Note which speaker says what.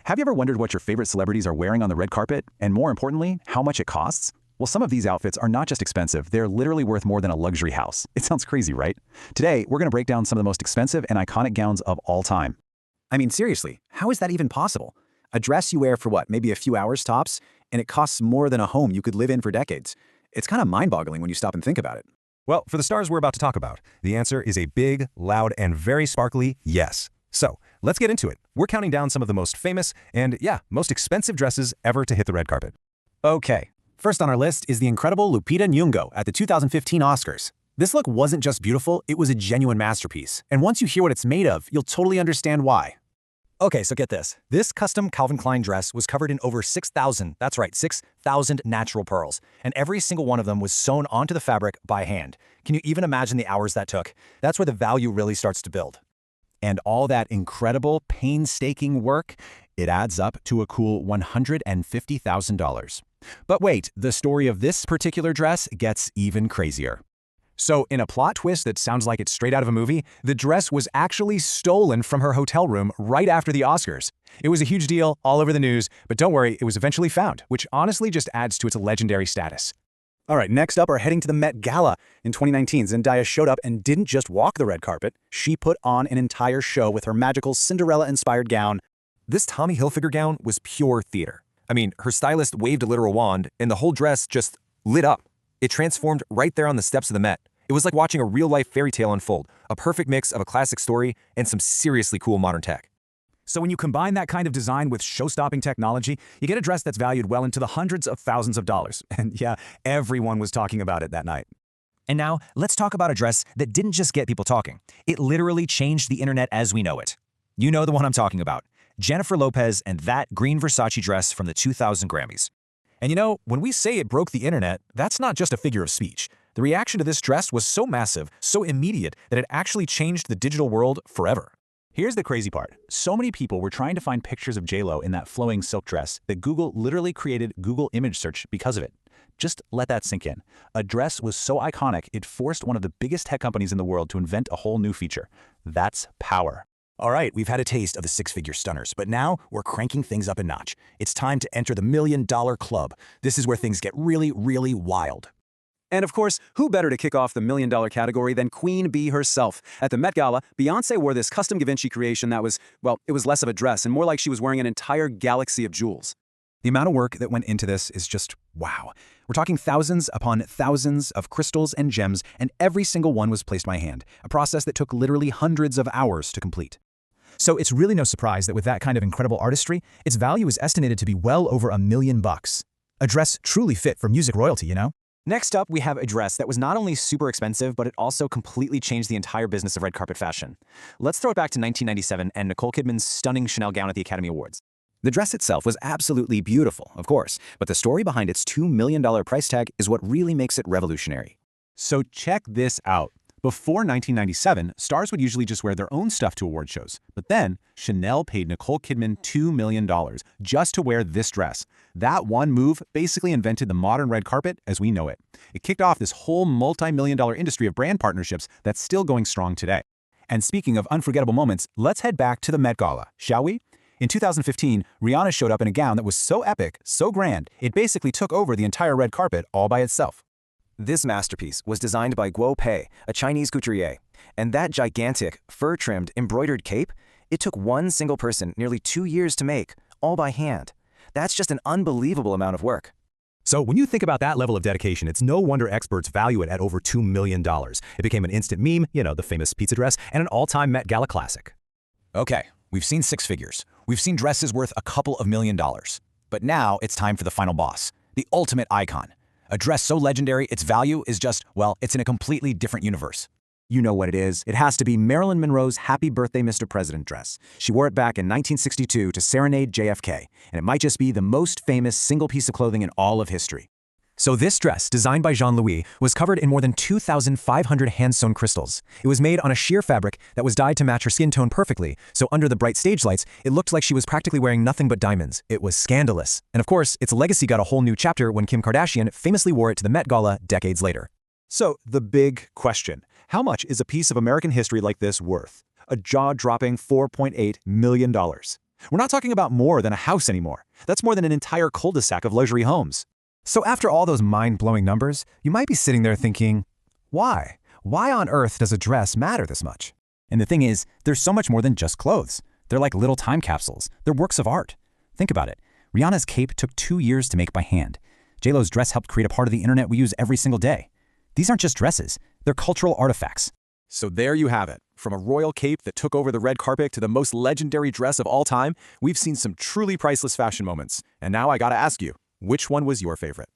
Speaker 1: Have you ever wondered what your favorite celebrities are wearing on the red carpet? And more importantly, how much it costs? Well, some of these outfits are not just expensive, they're literally worth more than a luxury house. It sounds crazy, right? Today, we're going to break down some of the most expensive and iconic gowns of all time.
Speaker 2: I mean, seriously, how is that even possible? A dress you wear for what, maybe a few hours tops, and it costs more than a home you could live in for decades. It's kind of mind-boggling when you stop and think about it.
Speaker 3: Well, for the stars we're about to talk about, the answer is a big, loud, and very sparkly yes. So, let's get into it. We're counting down some of the most famous and, most expensive dresses ever to hit the red carpet.
Speaker 2: Okay, first on our list is the incredible Lupita Nyong'o at the 2015 Oscars. This look wasn't just beautiful, it was a genuine masterpiece. And once you hear what it's made of, you'll totally understand why.
Speaker 4: Okay, so get this. This custom Calvin Klein dress was covered in over 6,000, that's right, 6,000 natural pearls, and every single one of them was sewn onto the fabric by hand. Can you even imagine the hours that took? That's where the value really starts to build.
Speaker 1: And all that incredible, painstaking work, it adds up to a cool $150,000. But wait, the story of this particular dress gets even crazier. So, in a plot twist that sounds like it's straight out of a movie, the dress was actually stolen from her hotel room right after the Oscars. It was a huge deal, all over the news, but don't worry, it was eventually found, which honestly just adds to its legendary status.
Speaker 2: All right, next up, we're heading to the Met Gala. In 2019, Zendaya showed up and didn't just walk the red carpet. She put on an entire show with her magical Cinderella-inspired gown.
Speaker 3: This Tommy Hilfiger gown was pure theater. I mean, her stylist waved a literal wand, and the whole dress just lit up. It transformed right there on the steps of the Met. It was like watching a real-life fairy tale unfold, a perfect mix of a classic story and some seriously cool modern tech.
Speaker 5: So when you combine that kind of design with show-stopping technology, you get a dress that's valued well into the hundreds of thousands of dollars. And yeah, everyone was talking about it that night.
Speaker 4: And now, let's talk about a dress that didn't just get people talking. It literally changed the internet as we know it. You know the one I'm talking about. Jennifer Lopez and that green Versace dress from the 2000 Grammys.
Speaker 5: And you know, when we say it broke the internet, that's not just a figure of speech. The reaction to this dress was so massive, so immediate, that it actually changed the digital world forever.
Speaker 1: Here's the crazy part. So many people were trying to find pictures of J.Lo in that flowing silk dress that Google literally created Google image search because of it. Just let that sink in. A dress was so iconic, it forced one of the biggest tech companies in the world to invent a whole new feature. That's power.
Speaker 2: All right, we've had a taste of the six-figure stunners, but now we're cranking things up a notch. It's time to enter the $1 million club. This is where things get really, really wild. And of course, who better to kick off the $1 million category than Queen Bee herself? At the Met Gala, Beyoncé wore this custom Da Vinci creation that was, well, it was less of a dress and more like she was wearing an entire galaxy of jewels.
Speaker 5: The amount of work that went into this is just wow. We're talking thousands upon thousands of crystals and gems, and every single one was placed by hand, a process that took literally hundreds of hours to complete. So it's really no surprise that with that kind of incredible artistry, its value is estimated to be well over $1 million. A dress truly fit for music royalty, you know?
Speaker 4: Next up, we have a dress that was not only super expensive, but it also completely changed the entire business of red carpet fashion. Let's throw it back to 1997 and Nicole Kidman's stunning Chanel gown at the Academy Awards.
Speaker 2: The dress itself was absolutely beautiful, of course, but the story behind its $2 million price tag is what really makes it revolutionary.
Speaker 1: So check this out. Before 1997, stars would usually just wear their own stuff to award shows. But then, Chanel paid Nicole Kidman $2 million just to wear this dress. That one move basically invented the modern red carpet as we know it. It kicked off this whole multi-million-dollar industry of brand partnerships that's still going strong today. And speaking of unforgettable moments, let's head back to the Met Gala, shall we? In 2015, Rihanna showed up in a gown that was so epic, so grand, it basically took over the entire red carpet all by itself.
Speaker 2: This masterpiece was designed by Guo Pei, a Chinese couturier. And that gigantic, fur-trimmed, embroidered cape, it took one single person nearly 2 years to make, all by hand. That's just an unbelievable amount of work.
Speaker 3: So when you think about that level of dedication, it's no wonder experts value it at over $2 million. It became an instant meme, you know, the famous pizza dress, and an all-time Met Gala classic.
Speaker 2: Okay, we've seen six figures. We've seen dresses worth a couple of $1 million. But now it's time for the final boss, the ultimate icon. A dress so legendary, its value is just, well, it's in a completely different universe. You know what it is. It has to be Marilyn Monroe's Happy Birthday, Mr. President dress. She wore it back in 1962 to serenade JFK, and it might just be the most famous single piece of clothing in all of history.
Speaker 4: So this dress, designed by Jean-Louis, was covered in more than 2,500 hand-sewn crystals. It was made on a sheer fabric that was dyed to match her skin tone perfectly, so under the bright stage lights, it looked like she was practically wearing nothing but diamonds. It was scandalous. And of course, its legacy got a whole new chapter when Kim Kardashian famously wore it to the Met Gala decades later.
Speaker 1: So, the big question. How much is a piece of American history like this worth? A jaw-dropping $4.8 million. We're not talking about more than a house anymore. That's more than an entire cul-de-sac of luxury homes.
Speaker 4: So after all those mind-blowing numbers, you might be sitting there thinking, why? Why on earth does a dress matter this much?
Speaker 2: And the thing is, they're so much more than just clothes. They're like little time capsules. They're works of art. Think about it. Rihanna's cape took 2 years to make by hand. JLo's dress helped create a part of the internet we use every single day. These aren't just dresses. They're cultural artifacts.
Speaker 1: So there you have it. From a royal cape that took over the red carpet to the most legendary dress of all time, we've seen some truly priceless fashion moments. And now I gotta ask you, which one was your favorite?